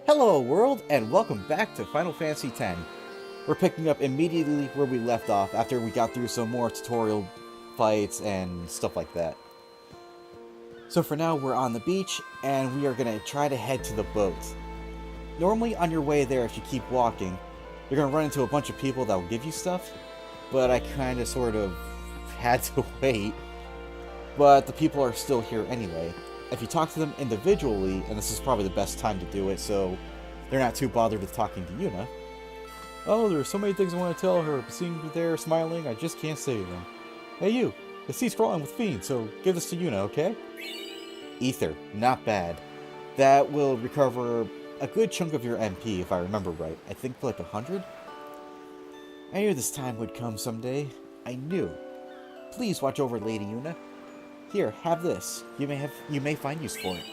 Hello world, and welcome back to Final Fantasy X. We're picking up immediately where we left off after we got through some more tutorial fights and stuff like that. So for now, we're on the beach, and we are going to try to head to the boat. Normally on your way there, if you keep walking, you're going to run into a bunch of people that will give you stuff, but I kind of sort of had to wait. But the people are still here anyway. If you talk to them individually, and this is probably the best time to do it, so they're not too bothered with talking to Yuna. Oh, there's so many things I want to tell her, but seeing you there smiling, I just can't say them. Hey you, the sea's crawling with fiends, so give this to Yuna, okay? Ether, not bad. That will recover a good chunk of your MP, if I remember right. I think like 100? I knew this time would come someday. I knew. Please watch over Lady Yuna. Here, have this. You may find use for it.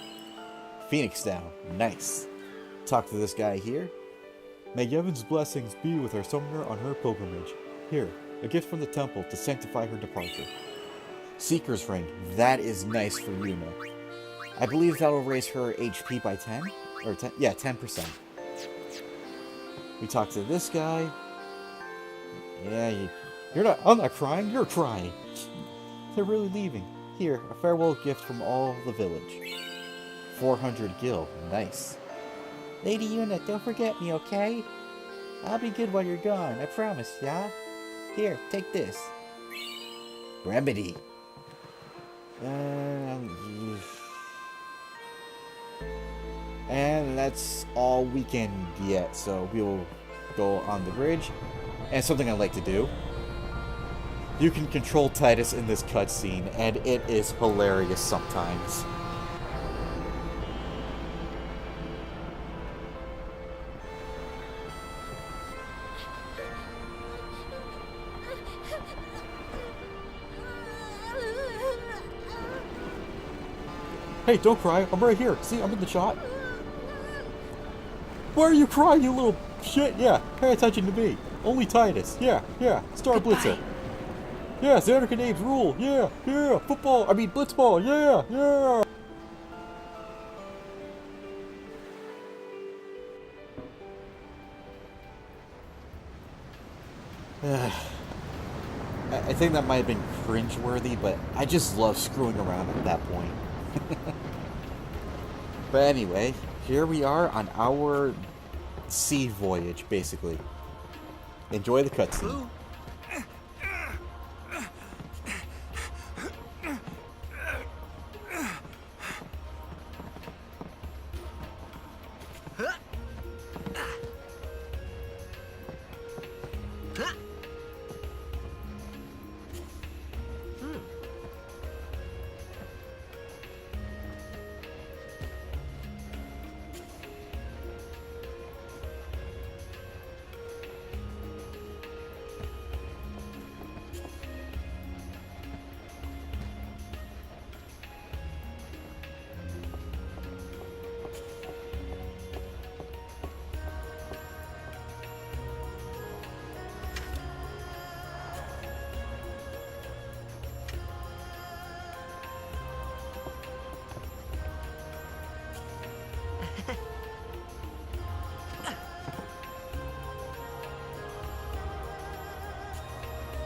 Phoenix down. Nice. Talk to this guy here. May Yevon's blessings be with our summoner on her pilgrimage. Here, a gift from the temple to sanctify her departure. Seeker's ring. That is nice for Yuna. I believe that'll raise her HP by 10? Or 10? Yeah, 10%. We talk to this guy. Yeah, you're not. I'm not crying. You're crying. They're really leaving. Here, a farewell gift from all the village. 400 gil. Nice. Lady Yuna, don't forget me, okay? I'll be good while you're gone, I promise, yeah? Here, take this. Remedy. And that's all we can get, so we'll go on the bridge. And something I like to do. You can control Titus in this cutscene, and it is hilarious sometimes. Hey, don't cry. I'm right here. See, I'm in the shot. Why are you crying, you little shit? Yeah, pay attention to me. Only Titus. Yeah. Star Blitzer. Yeah, Xander Canaves rule! Yeah! Football! I mean, blitzball! Yeah! I think that might have been cringeworthy, but I just love screwing around at that point. But anyway, here we are on our sea voyage, basically. Enjoy the cutscene.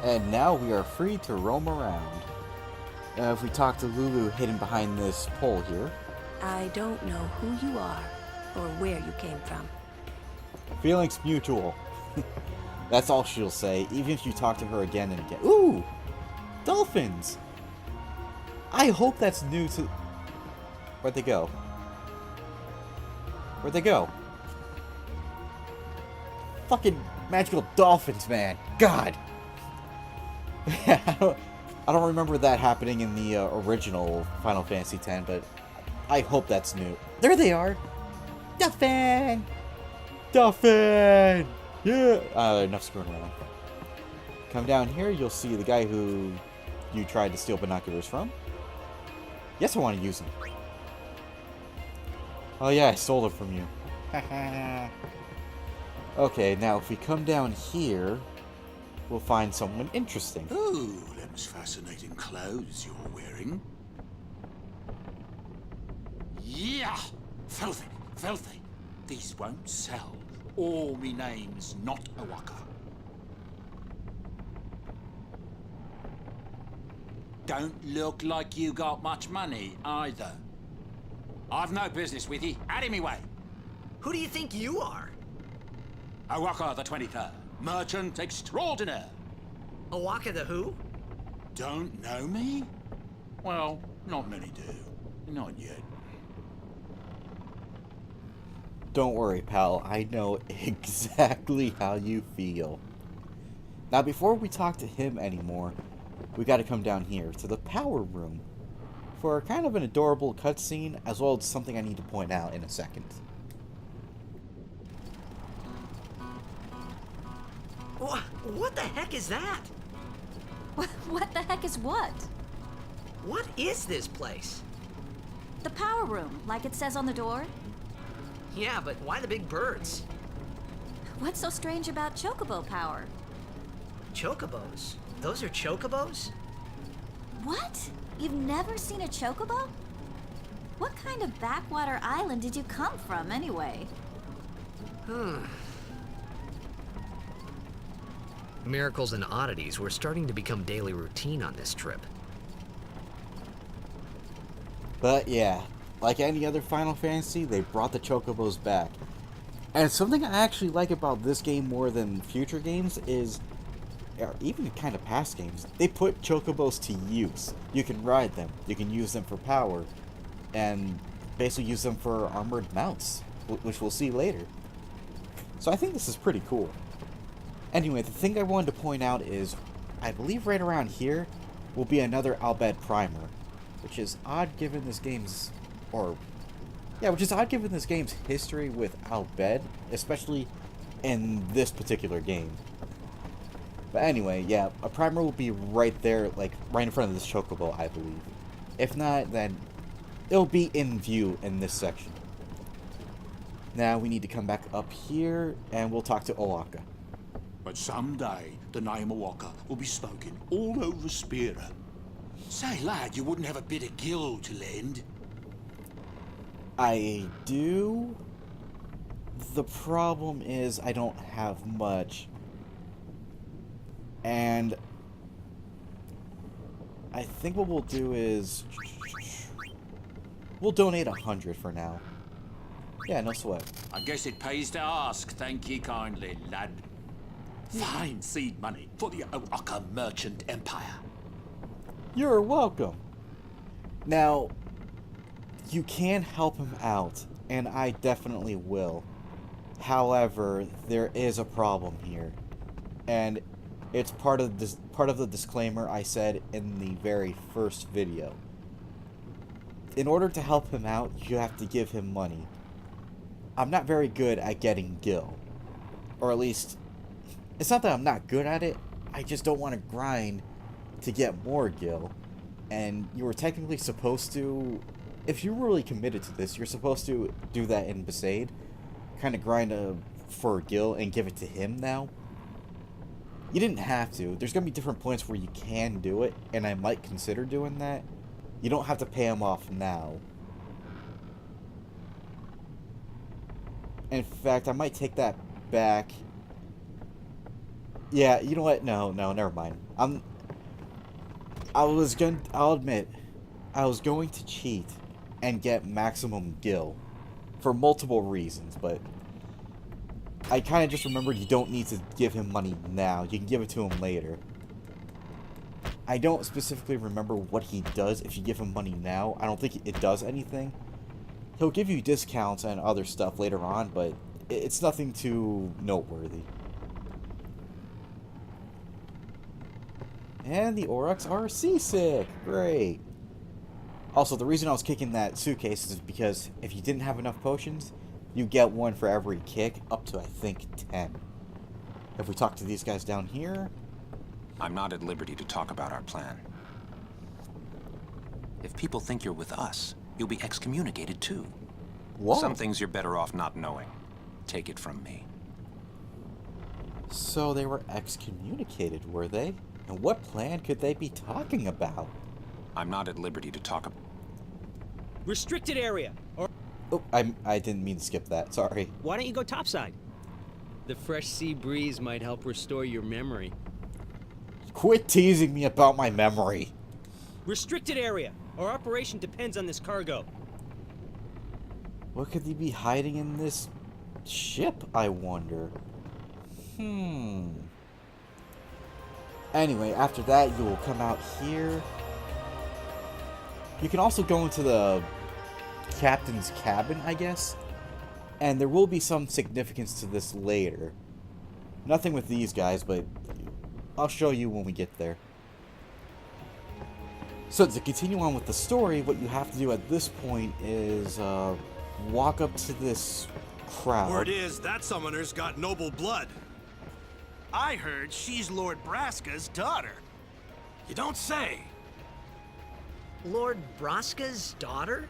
And now we are free to roam around. If we talk to Lulu hidden behind this pole here. I don't know who you are or where you came from. Feelings mutual. That's all she'll say, even if you talk to her again and again. Ooh! Dolphins! I hope that's new to... Where'd they go? Where'd they go? Fucking magical dolphins, man. God! I don't remember that happening in the original Final Fantasy X, but I hope that's new. There they are! Dolphin! Dolphin! Yeah! Enough screwing around. Come down here, you'll see the guy who you tried to steal binoculars from. Yes, I want to use them. Oh yeah, I stole them from you. Okay, now if we come down here, we'll find someone interesting. Oh, them's fascinating clothes you're wearing. Yeah! Filthy! These won't sell. Or me name's not Awaka. Don't look like you got much money, either. I've no business with you. Out of me way. Who do you think you are? Awaka the 23rd. Merchant extraordinaire. Awaka the who? Don't know me? Well, not many do. Not yet. Don't worry, pal. I know exactly how you feel. Now, before we talk to him anymore, we gotta come down here to the power room for kind of an adorable cutscene, as well as something I need to point out in a second. What the heck is that? What the heck is what? What is this place? The power room, like it says on the door? Yeah, but why the big birds? What's so strange about chocobo power? Chocobos? Those are chocobos? What? You've never seen a chocobo? What kind of backwater island did you come from, anyway? Miracles and oddities were starting to become daily routine on this trip. But yeah, like any other Final Fantasy, they brought the chocobos back. And something I actually like about this game more than future games is, or even kind of past games, they put chocobos to use. You can ride them, you can use them for power, and basically use them for armored mounts, which we'll see later. So I think this is pretty cool. Anyway, the thing I wanted to point out is, I believe right around here will be another Albed primer, which is odd given this game's, history with Albed, especially in this particular game. But anyway, yeah, a primer will be right there, like, right in front of this chocobo, I believe. If not, then it'll be in view in this section. Now we need to come back up here, and we'll talk to Awaka. But someday, the name Awaka will be spoken all over Spira. Say, lad, you wouldn't have a bit of gil to lend? I do. The problem is I don't have much. And I think what we'll do is we'll donate 100 for now. Yeah, no sweat. I guess it pays to ask, thank ye kindly, lad. Fine seed money for the Awaka merchant empire. You're welcome. Now, you can help him out, and I definitely will. However, there is a problem here, and it's part of the disclaimer I said in the very first video. In order to help him out, you have to give him money. I'm not very good at getting gil, or at least, it's not that I'm not good at it, I just don't want to grind to get more gil. And you were technically supposed to, if you're really committed to this, you're supposed to do that in Besaid. Kind of grind for gil and give it to him now. You didn't have to. There's going to be different points where you can do it, and I might consider doing that. You don't have to pay him off now. In fact, I might take that back. Yeah, you know what? No, never mind. I'll admit, I was going to cheat and get maximum gil for multiple reasons, but I kind of just remembered you don't need to give him money now. You can give it to him later. I don't specifically remember what he does if you give him money now. I don't think it does anything. He'll give you discounts and other stuff later on, but it's nothing too noteworthy. And the Aurochs are seasick. Great. Also, the reason I was kicking that suitcase is because if you didn't have enough potions, you get one for every kick, up to, I think, 10. If we talk to these guys down here... I'm not at liberty to talk about our plan. If people think you're with us, you'll be excommunicated too. Whoa. Some things you're better off not knowing. Take it from me. So they were excommunicated, were they? And what plan could they be talking about? I'm not at liberty to talk about... Restricted area. Oh, I didn't mean to skip that. Sorry. Why don't you go topside? The fresh sea breeze might help restore your memory. Quit teasing me about my memory. Restricted area. Our operation depends on this cargo. What could he be hiding in this ship, I wonder? Anyway, after that, you will come out here. You can also go into the captain's cabin, I guess. And there will be some significance to this later. Nothing with these guys, but I'll show you when we get there. So to continue on with the story, what you have to do at this point is walk up to this crowd. Word is that summoner's got noble blood. I heard she's Lord Braska's daughter. You don't say. Lord Braska's daughter?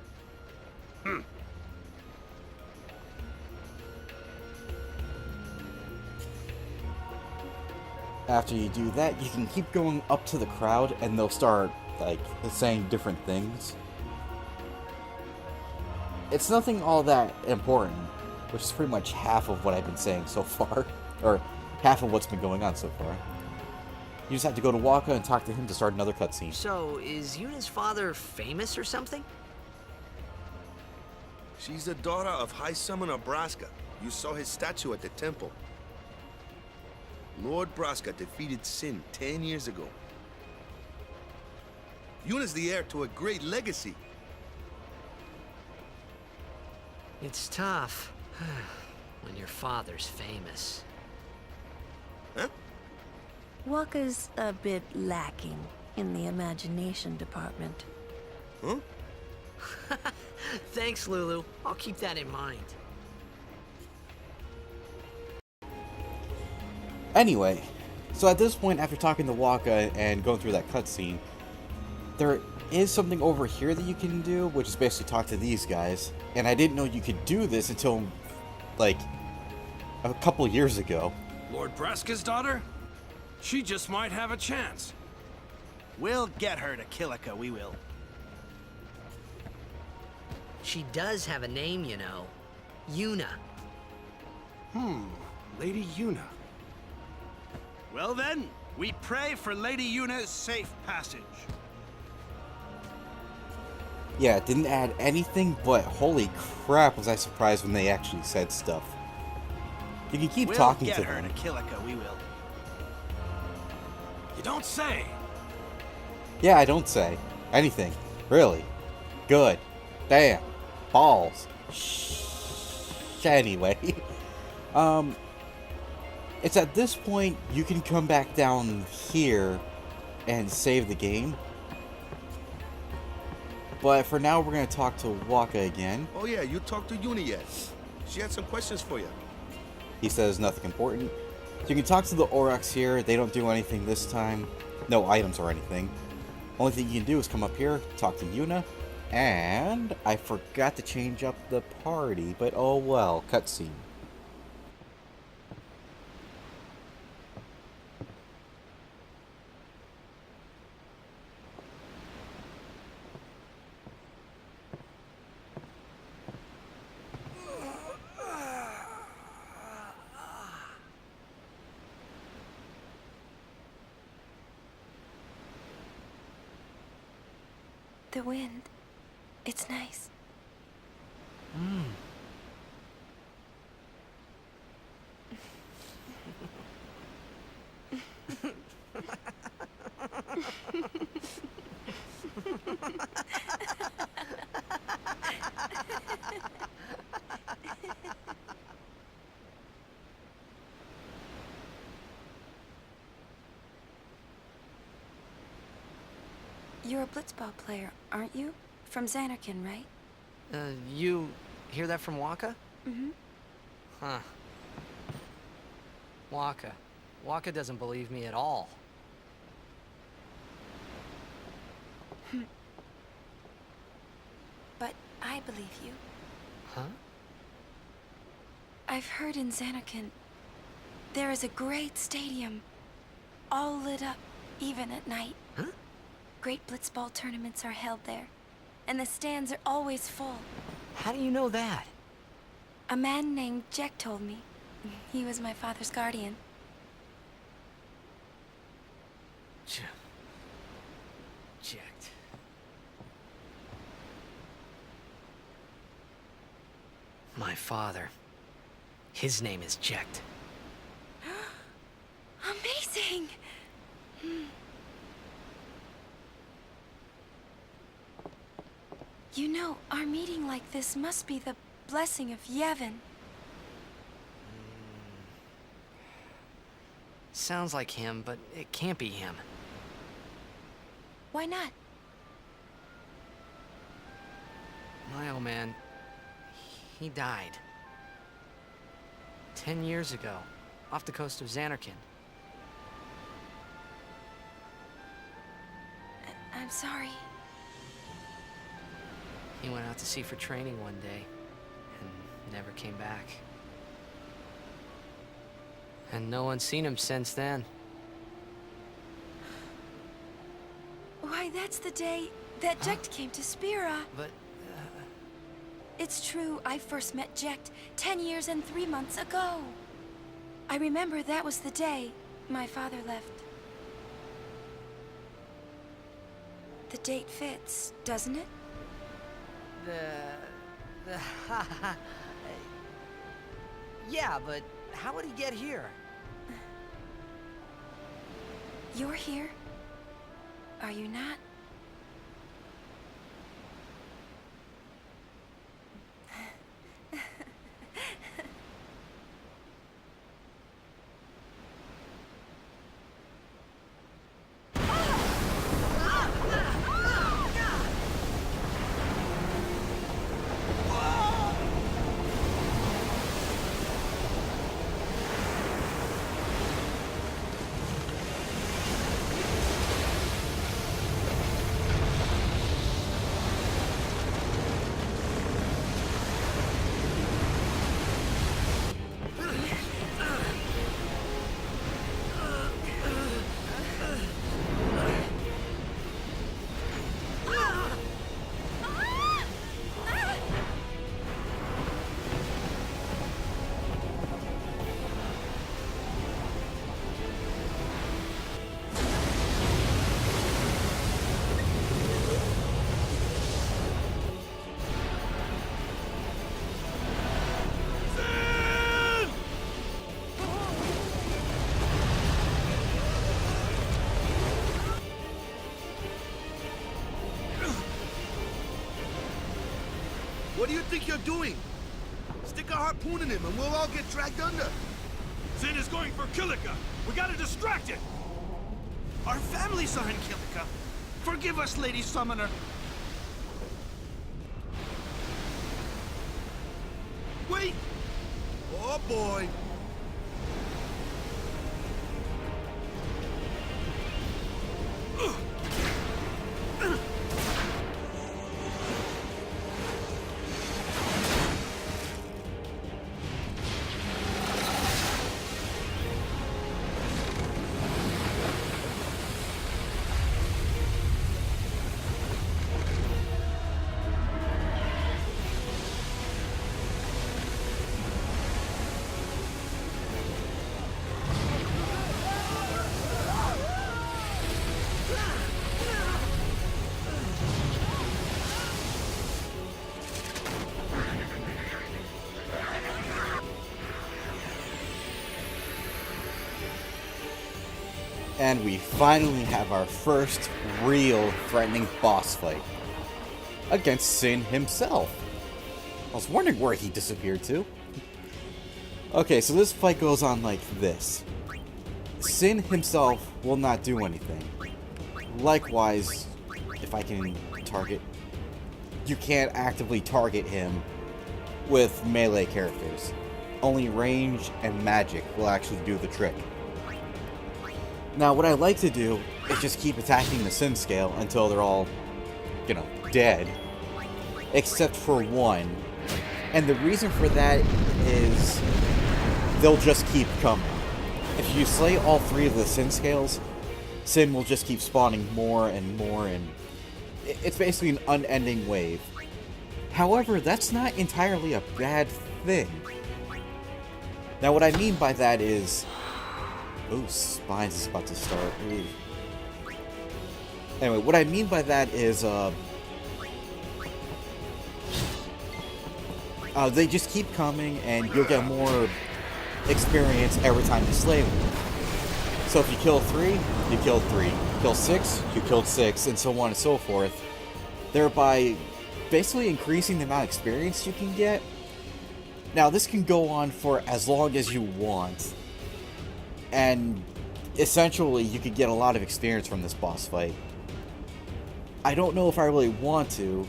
After you do that, you can keep going up to the crowd and they'll start, like, saying different things. It's nothing all that important, which is pretty much half of what I've been saying so far. Or half of what's been going on so far. You just have to go to Waka and talk to him to start another cutscene. So, is Yuna's father famous or something? She's the daughter of High Summoner Braska. You saw his statue at the temple. Lord Braska defeated Sin 10 years ago. Yuna's the heir to a great legacy. It's tough when your father's famous. Huh? Waka's a bit lacking in the imagination department. Huh? Thanks, Lulu. I'll keep that in mind. Anyway, so at this point, after talking to Waka and going through that cutscene, there is something over here that you can do, which is basically talk to these guys. And I didn't know you could do this until, like, a couple years ago. Lord Braska's daughter? She just might have a chance. We'll get her to Kilika, we will. She does have a name, you know. Yuna. Lady Yuna. Well then, we pray for Lady Yuna's safe passage. Yeah, it didn't add anything, but holy crap was I surprised when they actually said stuff. You can keep talking to them. We'll get her to Kilika, we will. You don't say. Yeah, I don't say anything. Really. Good. Damn. Balls. Anyway. It's at this point you can come back down here and save the game. But for now, we're going to talk to Waka again. Oh yeah, you talked to Yuna yet? She had some questions for you. He says nothing important. So you can talk to the Aurochs here. They don't do anything this time. No items or anything. Only thing you can do is come up here, talk to Yuna. And I forgot to change up the party, but oh well, cutscene. The wind. It's nice. You're a blitzball player, aren't you? From Xanarkin, right? You hear that from Waka? Mm-hmm. Huh. Waka. Waka doesn't believe me at all. But I believe you. Huh? I've heard in Xanarkin, there is a great stadium, all lit up, even at night. Huh? Great blitzball tournaments are held there, and the stands are always full. How do you know that? A man named Jack told me. He was my father's guardian. Checked. My father. His name is Jecht. Amazing! You know, our meeting like this must be the blessing of Yevon. Sounds like him, but it can't be him. Why not? My old man, he died. 10 years ago, off the coast of Xanarkand. I'm sorry. He went out to sea for training one day, and never came back. And no one's seen him since then. Why, that's the day that Jecht came to Spira. But, It's true, I first met Jecht 10 years and 3 months ago. I remember that was the day my father left. The date fits, doesn't it? Yeah, but how would he get here? You're here, are you not? What do you think you're doing? Stick a harpoon in him and we'll all get dragged under. Sin is going for Kilika. We gotta distract it. Our families are in Kilika. Forgive us, Lady Summoner. Wait! Oh boy! And we finally have our first real threatening boss fight against Sin himself. I was wondering where he disappeared to. Okay, so this fight goes on like this. Sin himself will not do anything. Likewise, if I can target, you can't actively target him with melee characters. Only range and magic will actually do the trick. Now, what I like to do is just keep attacking the Sin scale until they're all, you know, dead. Except for one. And the reason for that is they'll just keep coming. If you slay all 3 of the Sin scales, Sin will just keep spawning more and more, and it's basically an unending wave. However, that's not entirely a bad thing. Now, what I mean by that is... Ooh, Spines is about to start. Ooh. Anyway, what I mean by that is, they just keep coming, and you'll get more experience every time you slay one. So if you kill 3, you killed 3. Kill 6, you killed 6, and so on and so forth. Thereby basically increasing the amount of experience you can get. Now, this can go on for as long as you want. And essentially, you could get a lot of experience from this boss fight. I don't know if I really want to.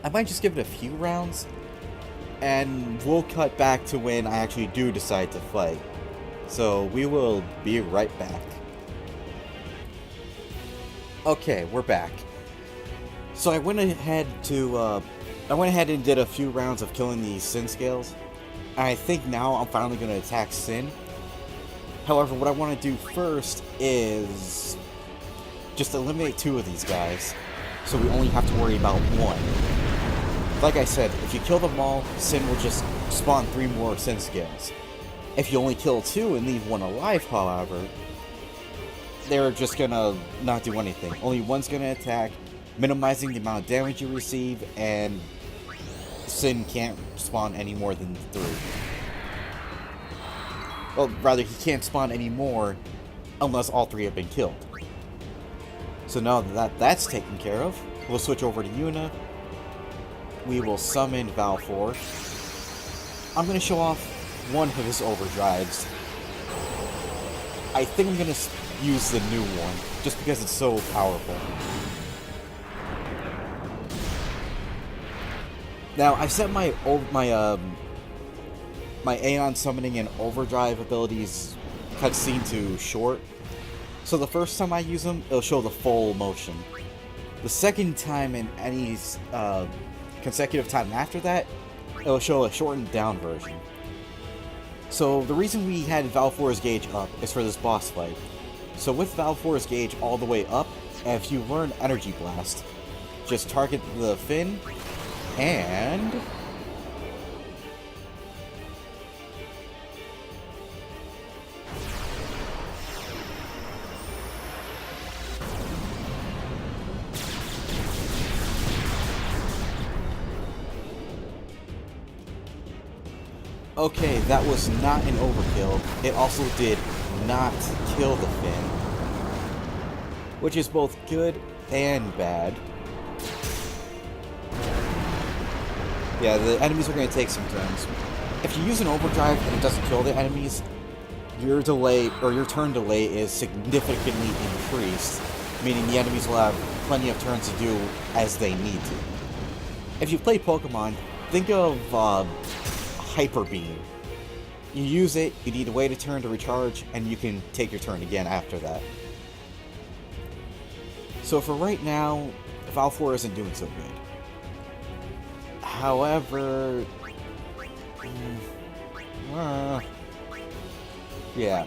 I might just give it a few rounds. And we'll cut back to when I actually do decide to fight. So we will be right back. Okay, we're back. So I went ahead and did a few rounds of killing these Sin Scales. And I think now I'm finally going to attack Sin. However, what I want to do first is just eliminate 2 of these guys. So we only have to worry about 1. Like I said, if you kill them all, Sin will just spawn 3 more Sin Scales. If you only kill 2 and leave 1 alive, however, they're just gonna not do anything. Only 1's gonna attack, minimizing the amount of damage you receive, and Sin can't spawn any more than 3. Well, rather, he can't spawn any more unless all 3 have been killed. So now that that's taken care of, we'll switch over to Yuna. We will summon Valfor. I'm going to show off one of his overdrives. I think I'm going to use the new one, just because it's so powerful. Now, I set my Aeon Summoning and Overdrive abilities cutscene to short. So the first time I use them, it'll show the full motion. The second time in any consecutive time after that, it'll show a shortened down version. So the reason we had Valfor's gauge up is for this boss fight. So with Valfor's gauge all the way up, if you learn Energy Blast, just target the fin, and... Okay, that was not an overkill. It also did not kill the fin, which is both good and bad. Yeah, the enemies are going to take some turns. If you use an overdrive and it doesn't kill the enemies, your delay, or your turn delay, is significantly increased, meaning the enemies will have plenty of turns to do as they need to. If you play Pokemon, think of Hyper Beam. You use it, you need to wait a turn to recharge, and you can take your turn again after that. So for right now, Valfor isn't doing so good. However... yeah.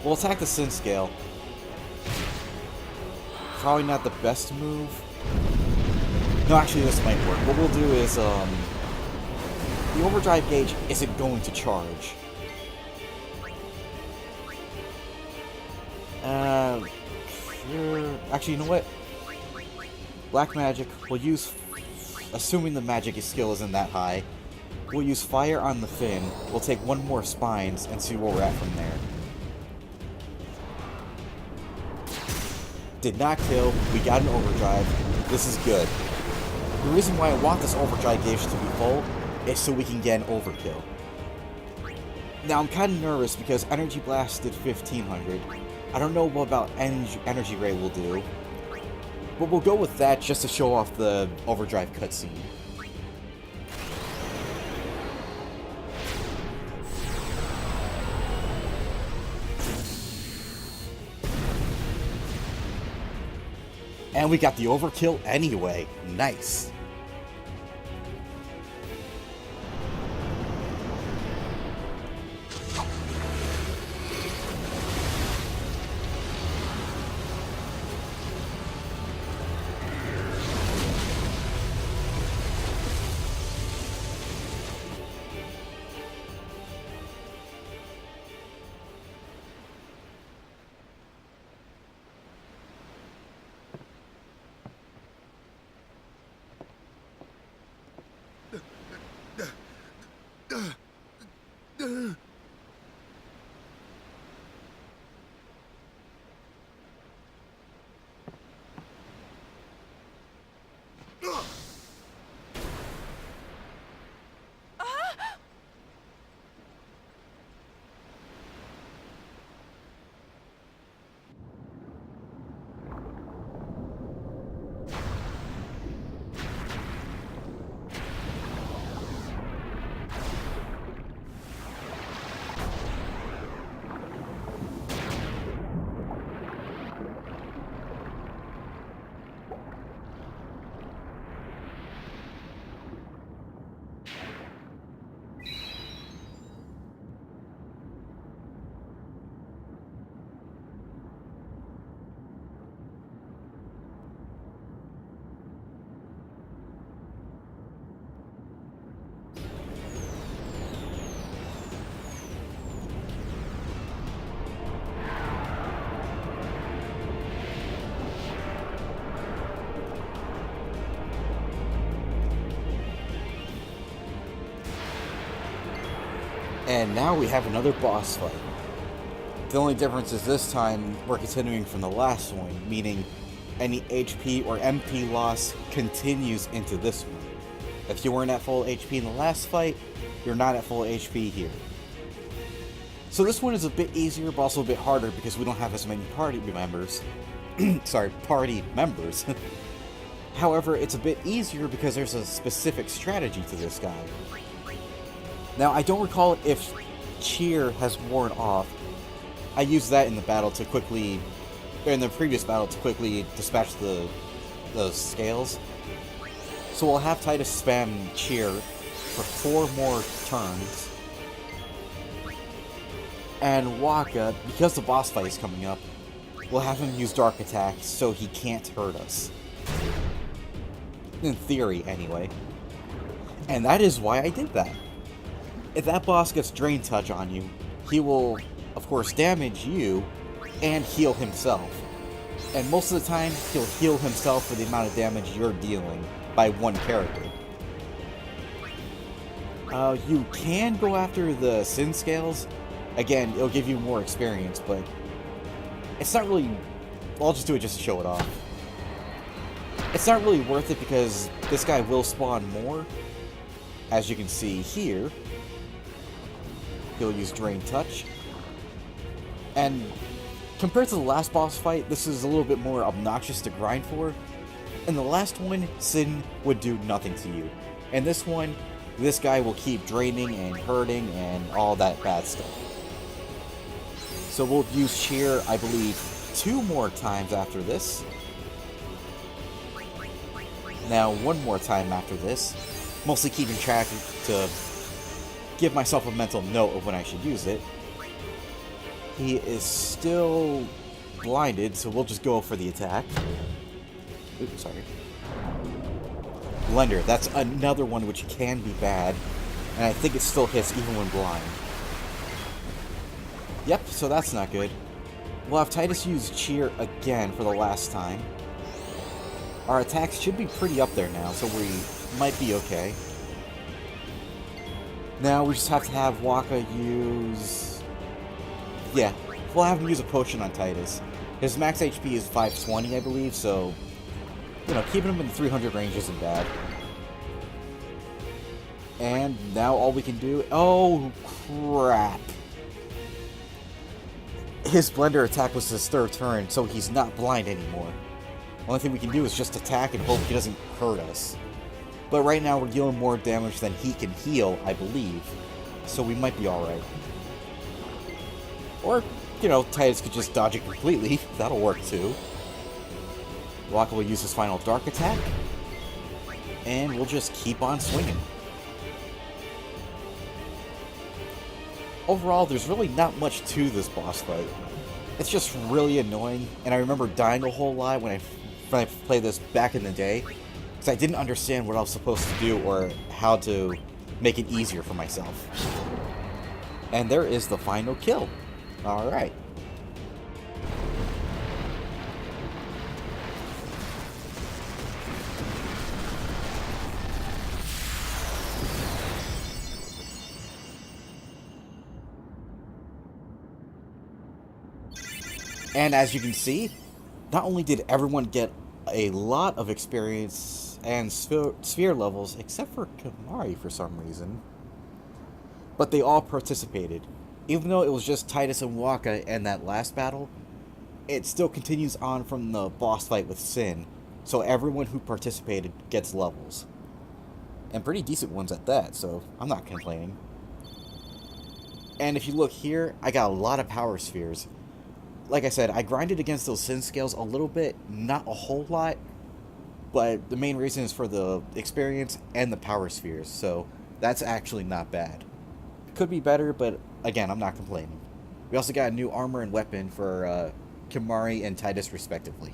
We'll attack the Sin Scale. Probably not the best move. No, actually this might work. What we'll do is, the overdrive gauge isn't going to charge. Actually, you know what? Black Magic, we'll use, assuming the magic skill isn't that high, we'll use Fire on the fin, we'll take 1 more Spines, and see where we're at from there. Did not kill, we got an overdrive, this is good. The reason why I want this overdrive gauge to be full is so we can get an overkill. Now I'm kind of nervous because Energy Blast did 1500. I don't know what about Energy Ray will do, but we'll go with that just to show off the overdrive cutscene. And we got the overkill anyway. Nice. And now we have another boss fight. The only difference is this time we're continuing from the last one, meaning any HP or MP loss continues into this one. If you weren't at full HP in the last fight, you're not at full HP here. So this one is a bit easier, but also a bit harder because we don't have as many party members. Party members. However, it's a bit easier because there's a specific strategy to this guy. Now, I don't recall if cheer has worn off. I used that in the battle to quickly, in the previous battle to quickly dispatch the scales. So we'll have Titus spam cheer for 4 more turns. And Waka, because the boss fight is coming up, we'll have him use Dark Attack so he can't hurt us. In theory, anyway. And that is why I did that. If that boss gets Drain Touch on you, he will, of course, damage you and heal himself. And most of the time, he'll heal himself for the amount of damage you're dealing by one character. You can go after the Sin Scales. Again, it'll give you more experience, but it's not really... I'll just do it just to show it off. It's not really worth it because this guy will spawn more. As you can see here, he'll use Drain Touch. And compared to the last boss fight, this is a little bit more obnoxious to grind for. In the last one, Sin would do nothing to you. In this one, this guy will keep draining and hurting and all that bad stuff. So we'll use Cheer, I believe, 2 more times after this. Now, 1 more time after this. Mostly keeping track to give myself a mental note of when I should use it. He is still blinded, so we'll just go for the attack. Oops, sorry. Blender, that's another one which can be bad, and I think it still hits even when blind. Yep, so that's not good. We'll have Titus use Cheer again for the last time. Our attacks should be pretty up there now, so we might be okay. Now we just have to have Waka use... Yeah, we'll have him use a potion on Titus. His max HP is 520, I believe, so... You know, keeping him in the 300 range isn't bad. And now all we can do... Oh, crap. His Blender attack was his 3rd turn, so he's not blind anymore. Only thing we can do is just attack and hope he doesn't hurt us. But right now we're dealing more damage than he can heal, I believe. So we might be alright. Or, you know, Titus could just dodge it completely. That'll work too. Waka will use his final Dark Attack. And we'll just keep on swinging. Overall, there's really not much to this boss fight. It's just really annoying, and I remember dying a whole lot when I played this back in the day, because I didn't understand what I was supposed to do or how to make it easier for myself. And there is the final kill. Alright. And as you can see, not only did everyone get a lot of experience and sphere levels, except for Kamari for some reason, but they all participated. Even though it was just Titus and Waka in that last battle, it still continues on from the boss fight with Sin, so everyone who participated gets levels. And pretty decent ones at that, so I'm not complaining. And if you look here, I got a lot of power spheres. Like I said, I grinded against those Sin scales a little bit, not a whole lot, but the main reason is for the experience and the power spheres, so that's actually not bad. Could be better, but again, I'm not complaining. We also got a new armor and weapon for Kimari and Titus respectively.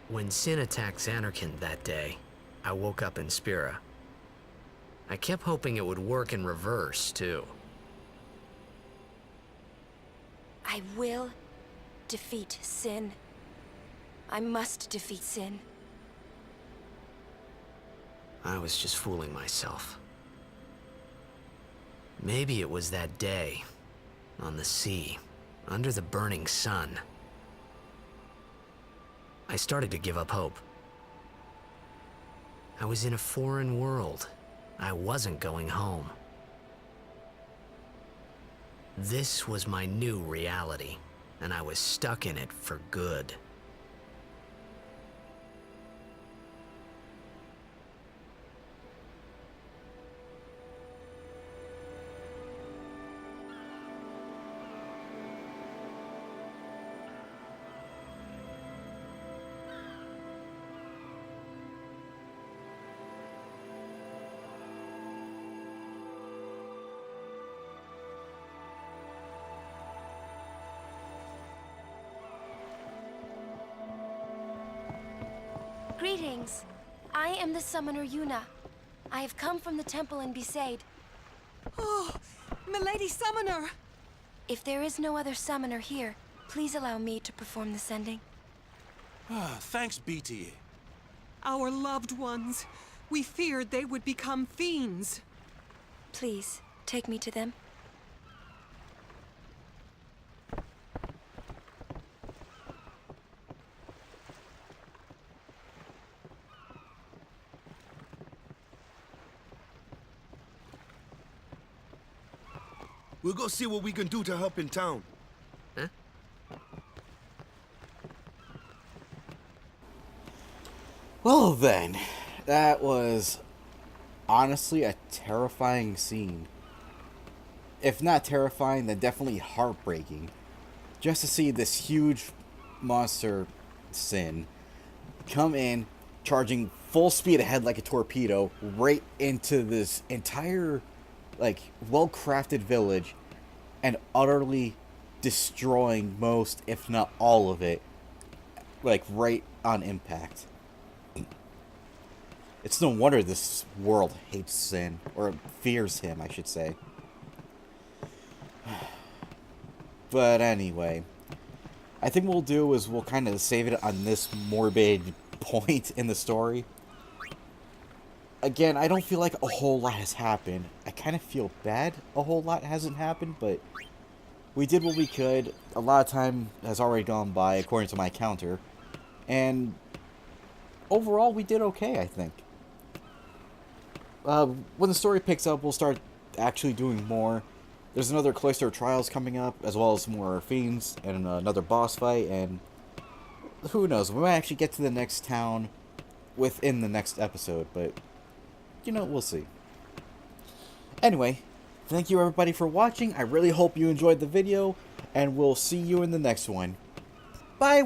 When Sin attacked Xanarkand that day, I woke up in Spira. I kept hoping it would work in reverse, too. I will defeat Sin. I must defeat Sin. I was just fooling myself. Maybe it was that day, on the sea, under the burning sun. I started to give up hope. I was in a foreign world. I wasn't going home. This was my new reality, and I was stuck in it for good. Greetings. I am the summoner Yuna. I have come from the temple in Besaid. Oh, Milady Summoner! If there is no other summoner here, please allow me to perform the sending. Thanks be to you. Our loved ones. We feared they would become fiends. Please, take me to them. We'll go see what we can do to help in town. Huh? Well then, that was honestly a terrifying scene. If not terrifying, then definitely heartbreaking. Just to see this huge monster, Sin, come in, charging full speed ahead like a torpedo, right into this entire, like, well-crafted village, and utterly destroying most, if not all of it, like, right on impact. It's no wonder this world hates Sin, or fears him, I should say. But anyway, I think what we'll do is we'll kind of save it on this morbid point in the story. Again, I don't feel like a whole lot has happened. I kind of feel bad a whole lot hasn't happened, but we did what we could. A lot of time has already gone by, according to my counter. And overall, we did okay, I think. When the story picks up, we'll start actually doing more. There's another Cloister Trials coming up, as well as more Fiends, and another boss fight, and who knows, we might actually get to the next town within the next episode, but, you know, we'll see. Anyway, thank you everybody for watching. I really hope you enjoyed the video, and we'll see you in the next one. Bye!